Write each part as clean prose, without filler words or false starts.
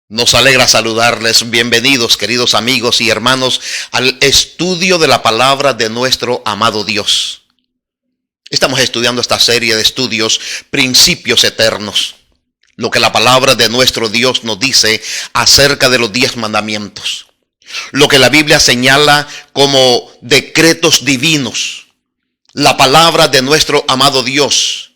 Nos alegra saludarles. Bienvenidos, queridos amigos y hermanos, al estudio de la palabra de nuestro amado Dios. Estamos estudiando esta serie de estudios, Principios Eternos. Lo que la palabra de nuestro Dios nos dice acerca de los 10 mandamientos. Lo que la Biblia señala como decretos divinos. La palabra de nuestro amado Dios,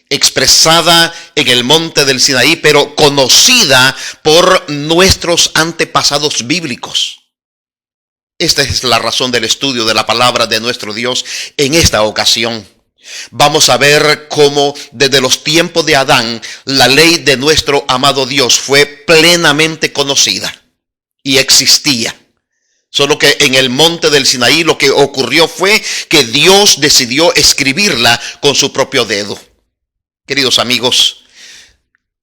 expresada en el monte del Sinaí, pero conocida por nuestros antepasados bíblicos. Esta es la razón del estudio de la palabra de nuestro Dios en esta ocasión. Vamos a ver cómo desde los tiempos de Adán, la ley de nuestro amado Dios fue plenamente conocida y existía. Solo que en el monte del Sinaí lo que ocurrió fue que Dios decidió escribirla con su propio dedo. Queridos amigos,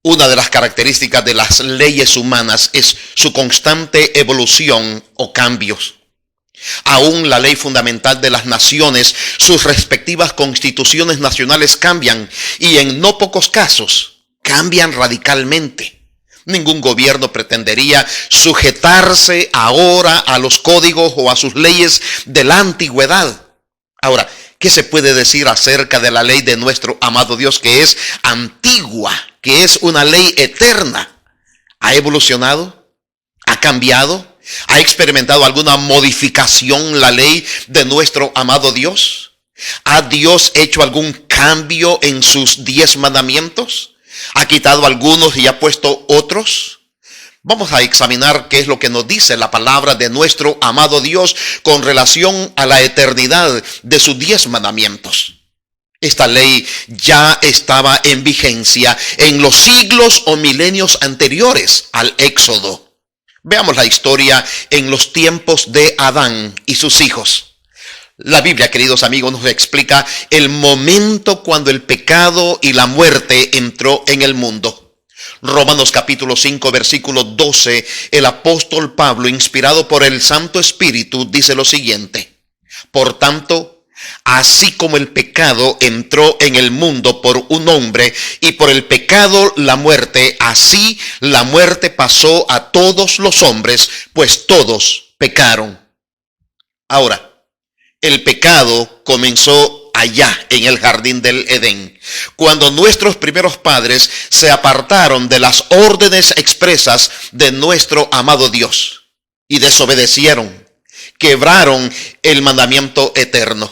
una de las características de las leyes humanas es su constante evolución o cambios. Aún la ley fundamental de las naciones, sus respectivas constituciones nacionales cambian y en no pocos casos cambian radicalmente. Ningún gobierno pretendería sujetarse ahora a los códigos o a sus leyes de la antigüedad. Ahora, ¿qué se puede decir acerca de la ley de nuestro amado Dios, que es antigua, que es una ley eterna? ¿Ha evolucionado? ¿Ha cambiado? ¿Ha experimentado alguna modificación la ley de nuestro amado Dios? ¿Ha Dios hecho algún cambio en sus 10 mandamientos? ¿Ha quitado algunos y ha puesto otros? Vamos a examinar qué es lo que nos dice la palabra de nuestro amado Dios con relación a la eternidad de sus 10 mandamientos. Esta ley ya estaba en vigencia en los siglos o milenios anteriores al Éxodo. Veamos la historia en los tiempos de Adán y sus hijos. La Biblia, queridos amigos, nos explica el momento cuando el pecado y la muerte entró en el mundo. Romanos capítulo 5, versículo 12, el apóstol Pablo, inspirado por el Santo Espíritu, dice lo siguiente: por tanto, así como el pecado entró en el mundo por un hombre, y por el pecado la muerte, así la muerte pasó a todos los hombres, pues todos pecaron. Ahora, el pecado comenzó allá en el jardín del Edén, cuando nuestros primeros padres se apartaron de las órdenes expresas de nuestro amado Dios y desobedecieron, quebraron el mandamiento eterno.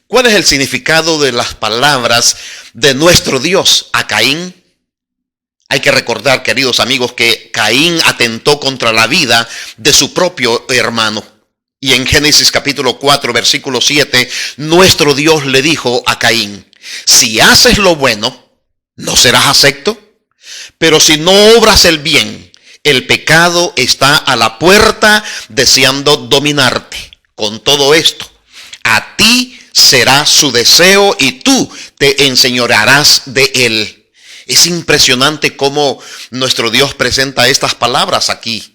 ¿Cuál es el significado de las palabras de nuestro Dios a Caín? Hay que recordar, queridos amigos, que Caín atentó contra la vida de su propio hermano. Y en Génesis capítulo 4, versículo 7, nuestro Dios le dijo a Caín: si haces lo bueno, no serás acepto, pero si no obras el bien, el pecado está a la puerta deseando dominarte. Con todo esto, a ti será su deseo y tú te enseñorearás de él. Es impresionante cómo nuestro Dios presenta estas palabras aquí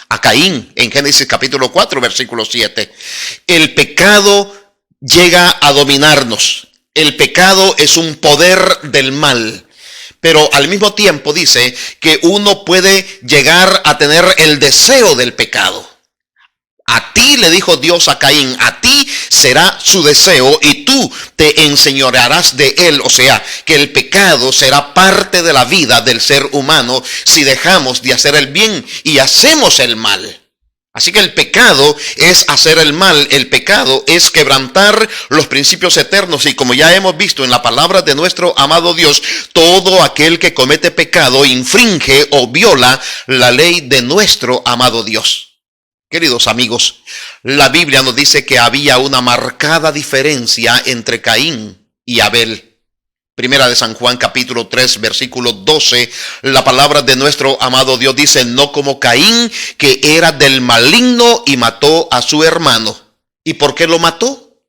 a Caín en Génesis capítulo 4, versículo 7. El pecado llega a dominarnos. El pecado es un poder del mal. Pero al mismo tiempo dice que uno puede llegar a tener el deseo del pecado. A ti, le dijo Dios a Caín, a ti será su deseo y tú te enseñorearás de él. O sea, que el pecado será parte de la vida del ser humano si dejamos de hacer el bien y hacemos el mal. Así que el pecado es hacer el mal, el pecado es quebrantar los principios eternos. Y como ya hemos visto en la palabra de nuestro amado Dios, todo aquel que comete pecado infringe o viola la ley de nuestro amado Dios. Queridos amigos, la Biblia nos dice que había una marcada diferencia entre Caín y Abel. Primera de San Juan capítulo 3 versículo 12, la palabra de nuestro amado Dios dice: no como Caín, que era del maligno y mató a su hermano. ¿Y por qué lo mató?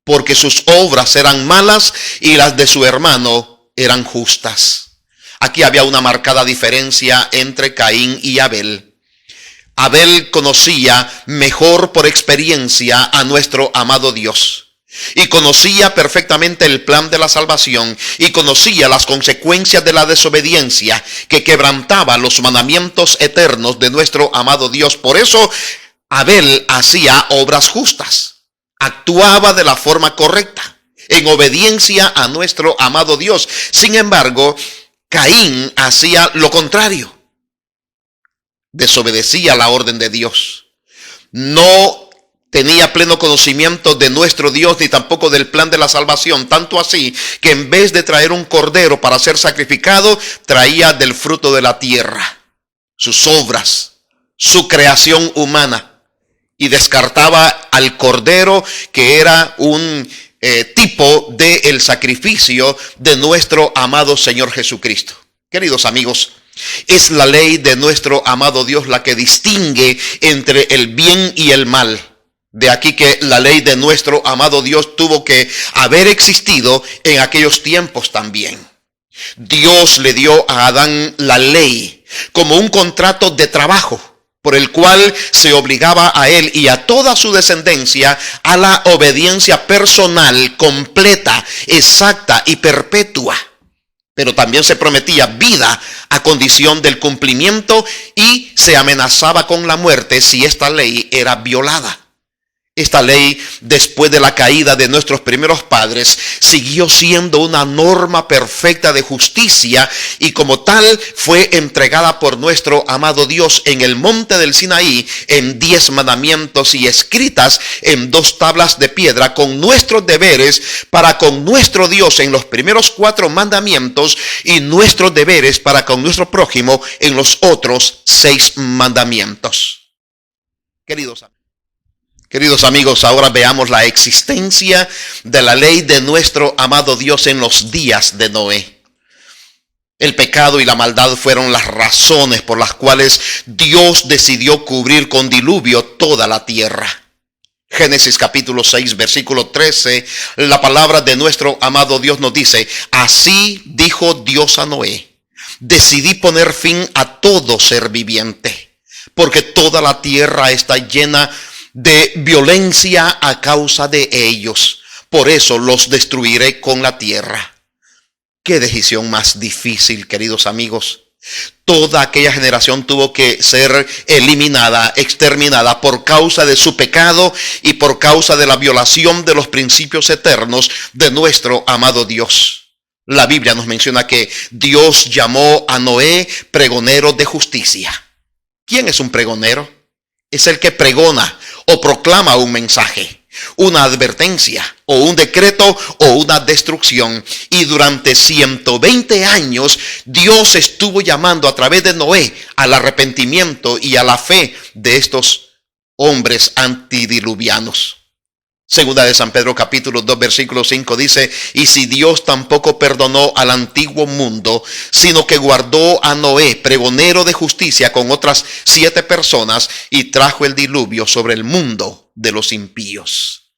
Porque sus obras eran malas y las de su hermano eran justas. Aquí había una marcada diferencia entre Caín y Abel. Abel conocía mejor por experiencia a nuestro amado Dios. y conocía perfectamente el plan de la salvación y conocía las consecuencias de la desobediencia que quebrantaba los mandamientos eternos de nuestro amado Dios. Por eso Abel hacía obras justas, actuaba de la forma correcta, en obediencia a nuestro amado Dios. Sin embargo, Caín hacía lo contrario, desobedecía la orden de Dios. No tenía pleno conocimiento de nuestro Dios ni tampoco del plan de la salvación, tanto así que en vez de traer un cordero para ser sacrificado, traía del fruto de la tierra, sus obras, su creación humana, y descartaba al cordero, que era un tipo del sacrificio de nuestro amado Señor Jesucristo. Queridos amigos, es la ley de nuestro amado Dios la que distingue entre el bien y el mal. De aquí que la ley de nuestro amado Dios tuvo que haber existido en aquellos tiempos también. Dios le dio a Adán la ley como un contrato de trabajo por el cual se obligaba a él y a toda su descendencia a la obediencia personal, completa, exacta y perpetua. Pero también se prometía vida a condición del cumplimiento y se amenazaba con la muerte si esta ley era violada. Esta ley, después de la caída de nuestros primeros padres, siguió siendo una norma perfecta de justicia y como tal fue entregada por nuestro amado Dios en el monte del Sinaí en 10 mandamientos y escritas en 2 tablas de piedra con nuestros deberes para con nuestro Dios en los primeros 4 mandamientos y nuestros deberes para con nuestro prójimo en los otros 6 mandamientos. Queridos amigos, ahora veamos la existencia de la ley de nuestro amado Dios en los días de Noé. El pecado y la maldad fueron las razones por las cuales Dios decidió cubrir con diluvio toda la tierra. Génesis capítulo 6, versículo 13, la palabra de nuestro amado Dios nos dice: así dijo Dios a Noé, decidí poner fin a todo ser viviente, porque toda la tierra está llena de violencia a causa de ellos. Por eso los destruiré con la tierra. Qué decisión más difícil, queridos amigos. Toda aquella generación tuvo que ser eliminada, exterminada por causa de su pecado y por causa de la violación de los principios eternos de nuestro amado Dios. La Biblia nos menciona que Dios llamó a Noé pregonero de justicia. ¿Quién es un pregonero? Es el que pregona o proclama un mensaje, una advertencia o un decreto o una destrucción. Y durante 120 años Dios estuvo llamando a través de Noé al arrepentimiento y a la fe de estos hombres antidiluvianos. Segunda de San Pedro capítulo 2 versículo 5 dice: y si Dios tampoco perdonó al antiguo mundo, sino que guardó a Noé, pregonero de justicia, con otras 7 personas, y trajo el diluvio sobre el mundo de los impíos.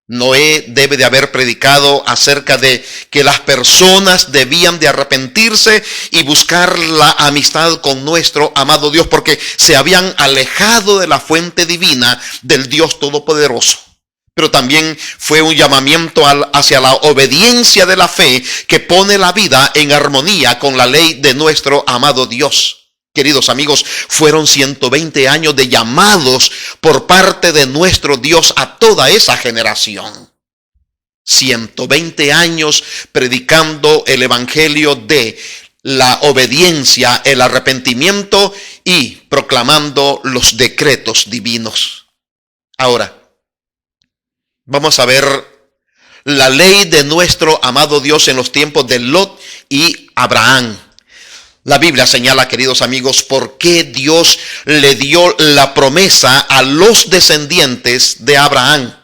Noé debe de haber predicado acerca de que las personas debían de arrepentirse y buscar la amistad con nuestro amado Dios, porque se habían alejado de la fuente divina del Dios Todopoderoso. Pero también fue un llamamiento hacia la obediencia de la fe que pone la vida en armonía con la ley de nuestro amado Dios. Queridos amigos, fueron 120 años de llamados por parte de nuestro Dios a toda esa generación. 120 años predicando el evangelio de la obediencia, el arrepentimiento y proclamando los decretos divinos. Ahora, vamos a ver la ley de nuestro amado Dios en los tiempos de Lot y Abraham. La Biblia señala, queridos amigos, por qué Dios le dio la promesa a los descendientes de Abraham.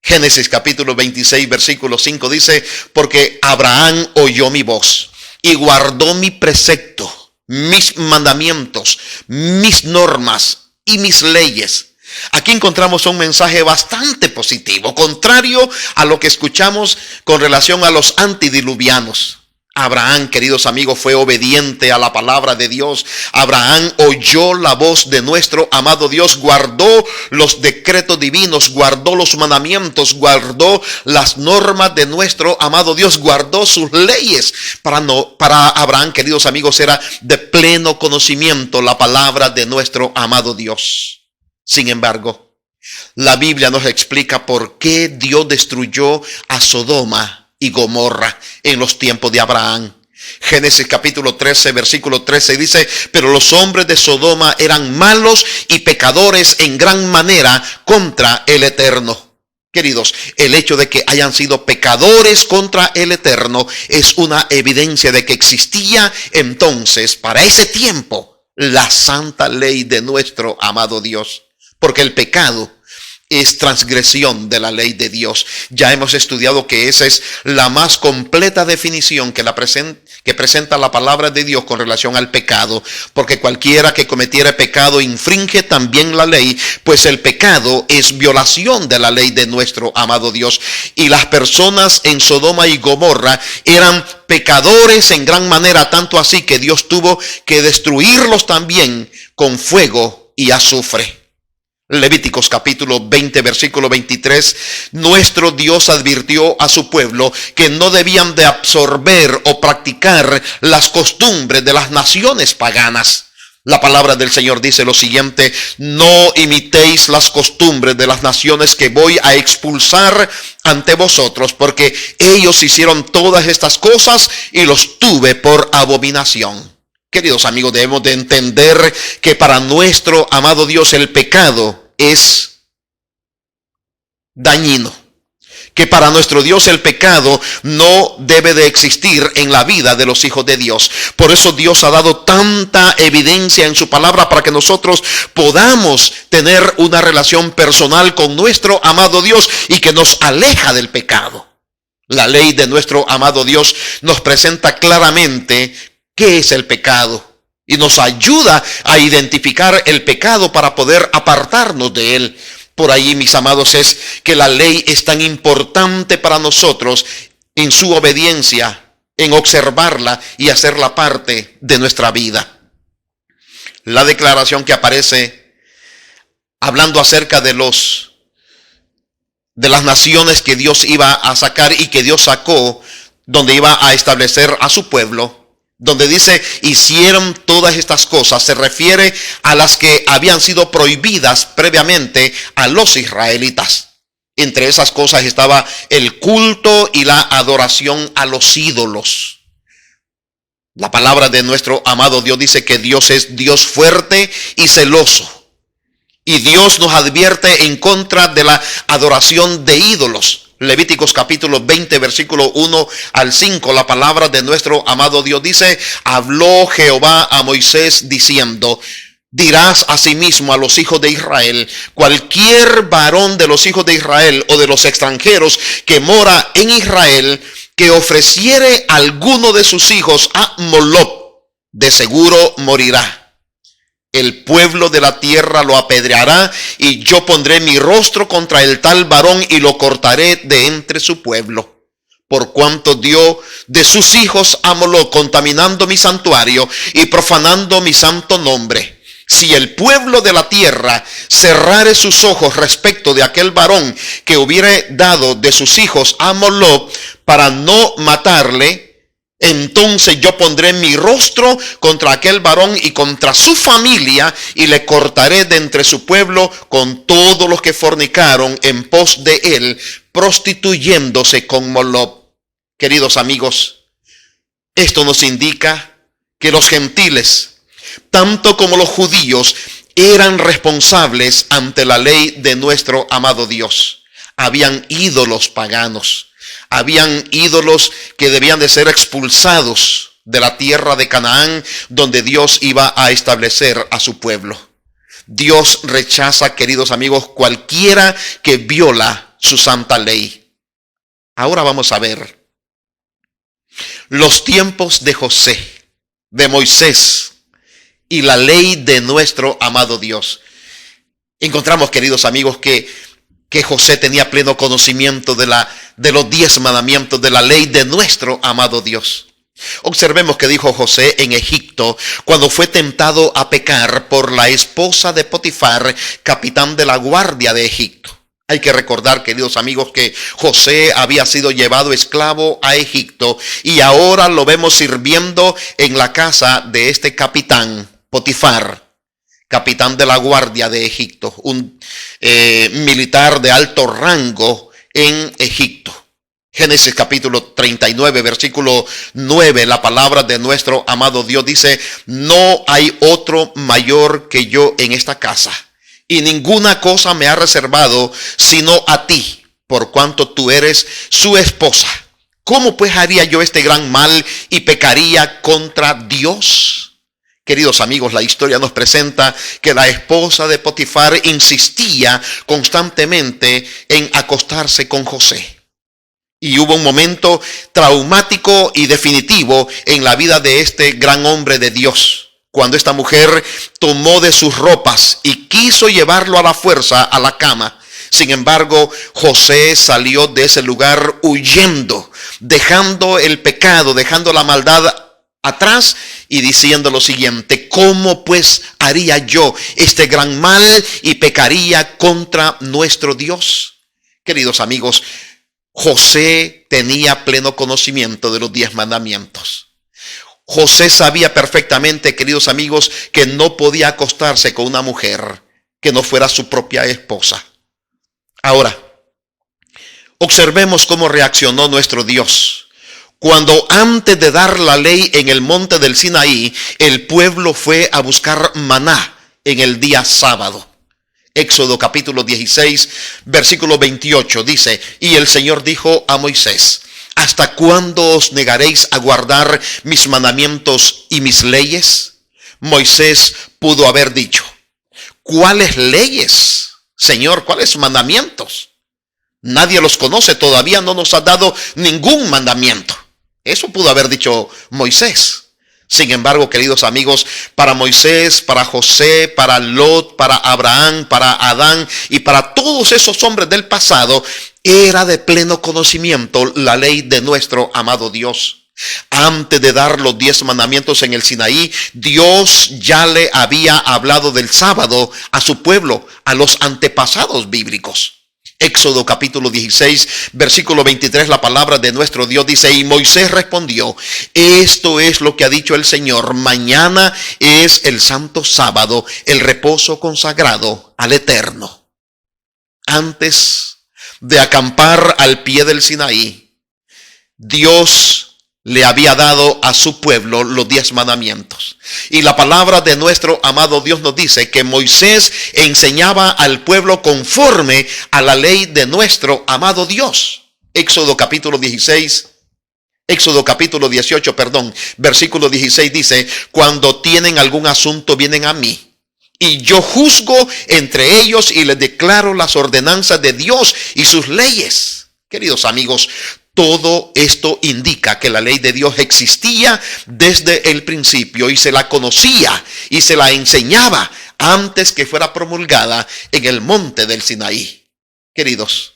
Génesis capítulo 26, versículo 5 dice: porque Abraham oyó mi voz y guardó mi precepto, mis mandamientos, mis normas y mis leyes. Aquí encontramos un mensaje bastante positivo, contrario a lo que escuchamos con relación a los antidiluvianos. Abraham, queridos amigos, fue obediente a la palabra de Dios. Abraham oyó la voz de nuestro amado Dios, guardó los decretos divinos, guardó los mandamientos, guardó las normas de nuestro amado Dios, guardó sus leyes. Para Abraham, queridos amigos, era de pleno conocimiento la palabra de nuestro amado Dios. Sin embargo, la Biblia nos explica por qué Dios destruyó a Sodoma y Gomorra en los tiempos de Abraham. Génesis capítulo 13, versículo 13 dice: pero los hombres de Sodoma eran malos y pecadores en gran manera contra el Eterno. Queridos, el hecho de que hayan sido pecadores contra el Eterno es una evidencia de que existía entonces, para ese tiempo, la santa ley de nuestro amado Dios. Porque el pecado es transgresión de la ley de Dios. Ya hemos estudiado que esa es la más completa definición que presenta la palabra de Dios con relación al pecado. Porque cualquiera que cometiera pecado infringe también la ley, pues el pecado es violación de la ley de nuestro amado Dios. Y las personas en Sodoma y Gomorra eran pecadores en gran manera, tanto así que Dios tuvo que destruirlos también con fuego y azufre. Levíticos capítulo 20, versículo 23, nuestro Dios advirtió a su pueblo que no debían de absorber o practicar las costumbres de las naciones paganas. La palabra del Señor dice lo siguiente: no imitéis las costumbres de las naciones que voy a expulsar ante vosotros, porque ellos hicieron todas estas cosas y los tuve por abominación. Queridos amigos, debemos de entender que para nuestro amado Dios el pecado es dañino. Que para nuestro Dios el pecado no debe de existir en la vida de los hijos de Dios. Por eso Dios ha dado tanta evidencia en su palabra para que nosotros podamos tener una relación personal con nuestro amado Dios y que nos aleja del pecado. La ley de nuestro amado Dios nos presenta claramente ¿qué es el pecado? Y nos ayuda a identificar el pecado para poder apartarnos de él. Por ahí, mis amados, es que la ley es tan importante para nosotros en su obediencia, en observarla y hacerla parte de nuestra vida. La declaración que aparece hablando acerca de las naciones que Dios iba a sacar y que Dios sacó, donde iba a establecer a su pueblo, donde dice hicieron todas estas cosas, se refiere a las que habían sido prohibidas previamente a los israelitas. Entre esas cosas estaba el culto y la adoración a los ídolos. La palabra de nuestro amado Dios dice que Dios es Dios fuerte y celoso. Y Dios nos advierte en contra de la adoración de ídolos. Levíticos capítulo 20, versículo 1 al 5, la palabra de nuestro amado Dios dice: habló Jehová a Moisés diciendo: dirás asimismo a los hijos de Israel, cualquier varón de los hijos de Israel o de los extranjeros que mora en Israel, que ofreciere alguno de sus hijos a Moloc, de seguro morirá. El pueblo de la tierra lo apedreará, y yo pondré mi rostro contra el tal varón y lo cortaré de entre su pueblo. Por cuanto dio de sus hijos a Moloc, contaminando mi santuario y profanando mi santo nombre. Si el pueblo de la tierra cerrare sus ojos respecto de aquel varón que hubiere dado de sus hijos a Moloc para no matarle, entonces yo pondré mi rostro contra aquel varón y contra su familia, y le cortaré de entre su pueblo con todos los que fornicaron en pos de él, prostituyéndose con Moloc. Queridos amigos, esto nos indica que los gentiles, tanto como los judíos, eran responsables ante la ley de nuestro amado Dios. Habían ídolos paganos. Habían ídolos que debían de ser expulsados de la tierra de Canaán, donde Dios iba a establecer a su pueblo. Dios rechaza, queridos amigos, cualquiera que viola su santa ley. Ahora vamos a ver los tiempos de José, de Moisés y la ley de nuestro amado Dios. Encontramos, queridos amigos, que José tenía pleno conocimiento de los 10 mandamientos de la ley de nuestro amado Dios. Observemos que dijo José en Egipto cuando fue tentado a pecar por la esposa de Potifar, capitán de la guardia de Egipto. Hay que recordar, queridos amigos, que José había sido llevado esclavo a Egipto y ahora lo vemos sirviendo en la casa de este capitán, Potifar, capitán de la guardia de Egipto, un militar de alto rango en Egipto. Génesis capítulo 39, versículo 9, la palabra de nuestro amado Dios dice: no hay otro mayor que yo en esta casa, y ninguna cosa me ha reservado sino a ti, por cuanto tú eres su esposa. ¿Cómo pues haría yo este gran mal y pecaría contra Dios? Queridos amigos, la historia nos presenta que la esposa de Potifar insistía constantemente en acostarse con José. Y hubo un momento traumático y definitivo en la vida de este gran hombre de Dios, cuando esta mujer tomó de sus ropas y quiso llevarlo a la fuerza a la cama. Sin embargo, José salió de ese lugar huyendo, dejando el pecado, dejando la maldad atrás y diciendo lo siguiente: ¿cómo pues haría yo este gran mal y pecaría contra nuestro Dios? Queridos amigos, José tenía pleno conocimiento de los 10 mandamientos. José sabía perfectamente, queridos amigos, que no podía acostarse con una mujer que no fuera su propia esposa. Ahora, observemos cómo reaccionó nuestro Dios cuando antes de dar la ley en el monte del Sinaí, el pueblo fue a buscar maná en el día sábado. Éxodo capítulo 16, versículo 28 dice: y el Señor dijo a Moisés: ¿hasta cuándo os negaréis a guardar mis mandamientos y mis leyes? Moisés pudo haber dicho: ¿cuáles leyes, Señor? ¿Cuáles mandamientos? Nadie los conoce, todavía no nos ha dado ningún mandamiento. Eso pudo haber dicho Moisés. Sin embargo, queridos amigos, para Moisés, para José, para Lot, para Abraham, para Adán y para todos esos hombres del pasado, era de pleno conocimiento la ley de nuestro amado Dios. Antes de dar los 10 mandamientos en el Sinaí, Dios ya le había hablado del sábado a su pueblo, a los antepasados bíblicos. Éxodo capítulo 16, versículo 23, la palabra de nuestro Dios dice: y Moisés respondió: esto es lo que ha dicho el Señor, mañana es el santo sábado, el reposo consagrado al Eterno. Antes de acampar al pie del Sinaí, Dios le había dado a su pueblo los 10 mandamientos. Y la palabra de nuestro amado Dios nos dice que Moisés enseñaba al pueblo conforme a la ley de nuestro amado Dios. Éxodo capítulo 18, versículo 16 dice: cuando tienen algún asunto vienen a mí, y yo juzgo entre ellos y les declaro las ordenanzas de Dios y sus leyes. Queridos amigos, todo esto indica que la ley de Dios existía desde el principio y se la conocía y se la enseñaba antes que fuera promulgada en el monte del Sinaí. Queridos,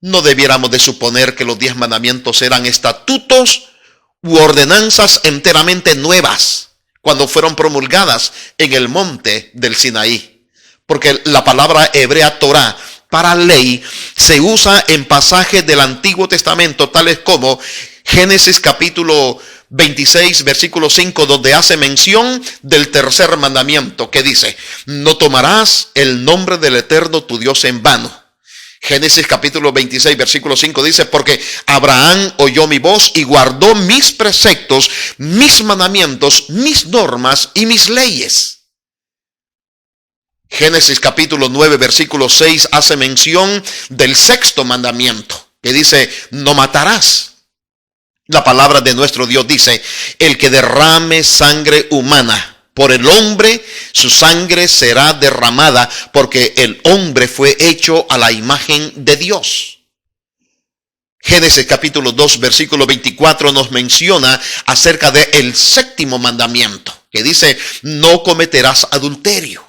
no debiéramos de suponer que los 10 mandamientos eran estatutos u ordenanzas enteramente nuevas cuando fueron promulgadas en el monte del Sinaí, porque la palabra hebrea Torah para ley se usa en pasajes del Antiguo Testamento, tales como Génesis capítulo 26, versículo 5, donde hace mención del tercer mandamiento, que dice: no tomarás el nombre del Eterno tu Dios en vano. Génesis capítulo 26, versículo 5 dice: porque Abraham oyó mi voz y guardó mis preceptos, mis mandamientos, mis normas y mis leyes. Génesis capítulo 9, versículo 6 hace mención del sexto mandamiento, que dice: no matarás. La palabra de nuestro Dios dice: el que derrame sangre humana por el hombre, su sangre será derramada, porque el hombre fue hecho a la imagen de Dios. Génesis capítulo 2, versículo 24 nos menciona acerca del séptimo mandamiento, que dice: no cometerás adulterio.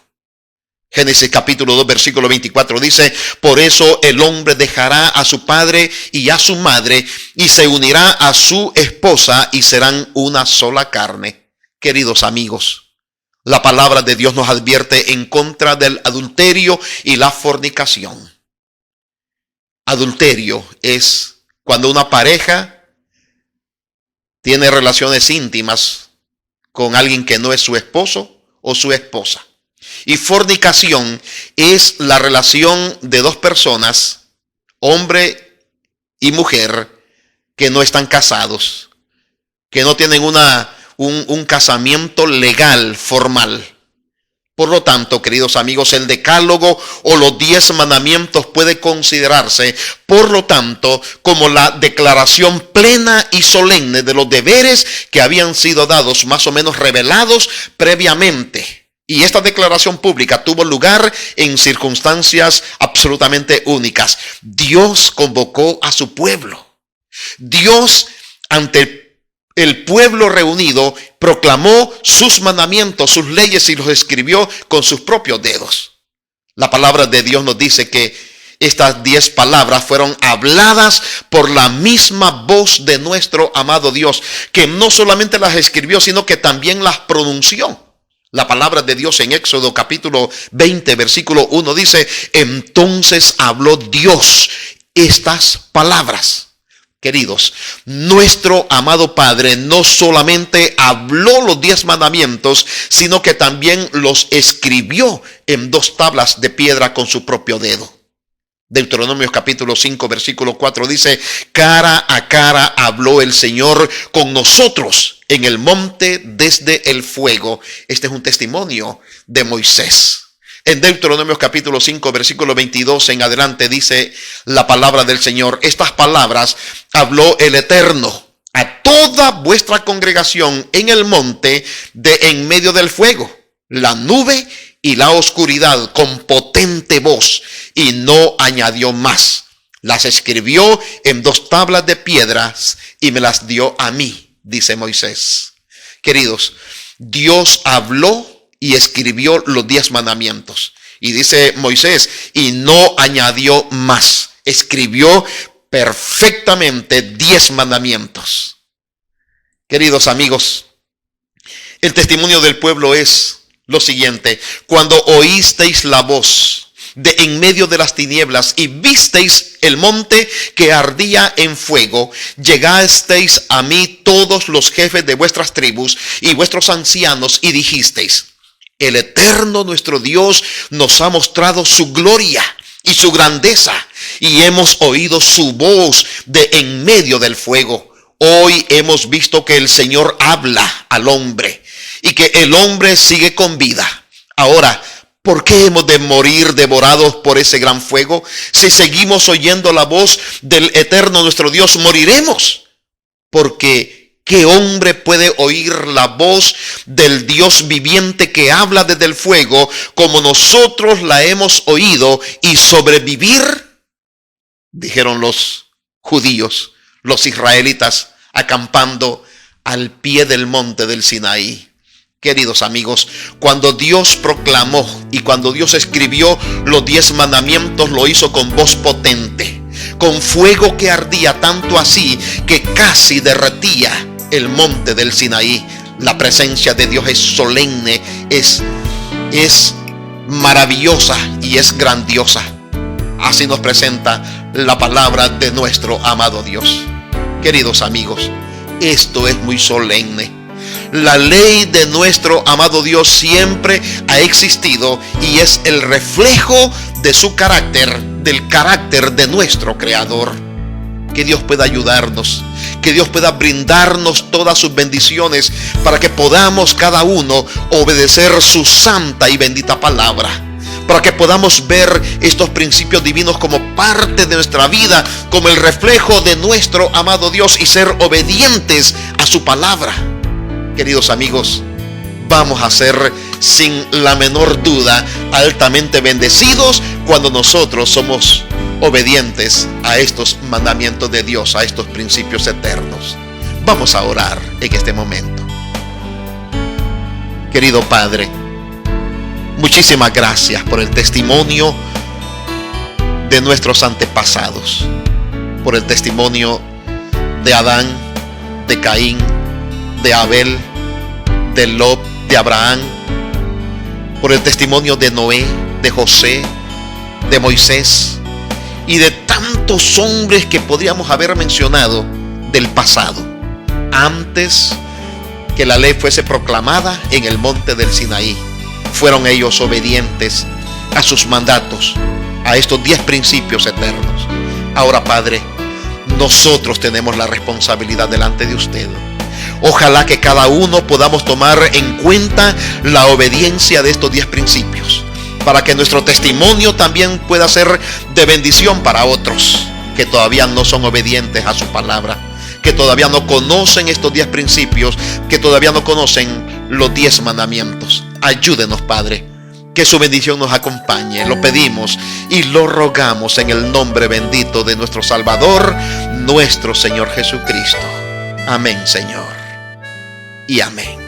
Génesis capítulo 2, versículo 24 dice: por eso el hombre dejará a su padre y a su madre y se unirá a su esposa y serán una sola carne. Queridos amigos, la palabra de Dios nos advierte en contra del adulterio y la fornicación. Adulterio es cuando una pareja tiene relaciones íntimas con alguien que no es su esposo o su esposa. Y fornicación es la relación de dos personas, hombre y mujer, que no están casados, que no tienen un casamiento legal, formal. Por lo tanto, queridos amigos, el decálogo o los 10 mandamientos puede considerarse, por lo tanto, como la declaración plena y solemne de los deberes que habían sido dados, más o menos revelados previamente. Y esta declaración pública tuvo lugar en circunstancias absolutamente únicas. Dios convocó a su pueblo. Dios, ante el pueblo reunido, proclamó sus mandamientos, sus leyes y los escribió con sus propios dedos. La palabra de Dios nos dice que estas 10 palabras fueron habladas por la misma voz de nuestro amado Dios, que no solamente las escribió, sino que también las pronunció. La palabra de Dios en Éxodo capítulo 20, versículo 1 dice: entonces habló Dios estas palabras. Queridos, nuestro amado Padre no solamente habló los 10 mandamientos, sino que también los escribió en 2 tablas de piedra con su propio dedo. Deuteronomio capítulo 5, versículo 4 dice: cara a cara habló el Señor con nosotros en el monte desde el fuego. Este es un testimonio de Moisés. En Deuteronomio capítulo 5, versículo 22 en adelante dice la palabra del Señor: estas palabras habló el Eterno a toda vuestra congregación en el monte de en medio del fuego, la nube y la oscuridad, con potente voz, y no añadió más. Las escribió en 2 tablas de piedras y me las dio a mí, dice Moisés. Queridos, Dios habló y escribió los 10 mandamientos. Y dice Moisés, y no añadió más. Escribió perfectamente 10 mandamientos. Queridos amigos, el testimonio del pueblo es lo siguiente: cuando oísteis la voz de en medio de las tinieblas y visteis el monte que ardía en fuego, llegasteis a mí todos los jefes de vuestras tribus y vuestros ancianos y dijisteis: el Eterno nuestro Dios nos ha mostrado su gloria y su grandeza, y hemos oído su voz de en medio del fuego. Hoy hemos visto que el Señor habla al hombre y que el hombre sigue con vida. Ahora, ¿por qué hemos de morir devorados por ese gran fuego? Si seguimos oyendo la voz del Eterno nuestro Dios, moriremos. Porque ¿qué hombre puede oír la voz del Dios viviente que habla desde el fuego como nosotros la hemos oído y sobrevivir? Dijeron los judíos, los israelitas, acampando al pie del monte del Sinaí. Queridos amigos, cuando Dios proclamó y cuando Dios escribió los 10 mandamientos, lo hizo con voz potente, con fuego que ardía tanto así que casi derretía el monte del Sinaí. La presencia de Dios es solemne, es maravillosa y es grandiosa. Así nos presenta la palabra de nuestro amado Dios. Queridos amigos, esto es muy solemne. La ley de nuestro amado Dios siempre ha existido y es el reflejo de su carácter, del carácter de nuestro Creador. Que Dios pueda ayudarnos, que Dios pueda brindarnos todas sus bendiciones para que podamos cada uno obedecer su santa y bendita palabra, para que podamos ver estos principios divinos como parte de nuestra vida, como el reflejo de nuestro amado Dios y ser obedientes a su palabra. Queridos amigos, vamos a ser sin la menor duda altamente bendecidos cuando nosotros somos obedientes a estos mandamientos de Dios, a estos principios eternos. Vamos a orar en este momento. Querido Padre, muchas Muchísimas gracias por el testimonio de nuestros antepasados, por el testimonio de Adán, de Caín, de Abel, de Lot, de Abraham, por el testimonio de Noé, de José, de Moisés y de tantos hombres que podríamos haber mencionado del pasado, antes que la ley fuese proclamada en el monte del Sinaí. Fueron ellos obedientes a sus mandatos, a estos 10 principios eternos. Ahora, Padre, nosotros tenemos la responsabilidad delante de usted. Ojalá que cada uno podamos tomar en cuenta la obediencia de estos 10 principios, para que nuestro testimonio también pueda ser de bendición para otros que todavía no son obedientes a su palabra, que todavía no conocen estos 10 principios, que todavía no conocen los 10 mandamientos. Ayúdenos, Padre, que su bendición nos acompañe. Lo pedimos y lo rogamos en el nombre bendito de nuestro Salvador, nuestro Señor Jesucristo. Amén, Señor, y amén.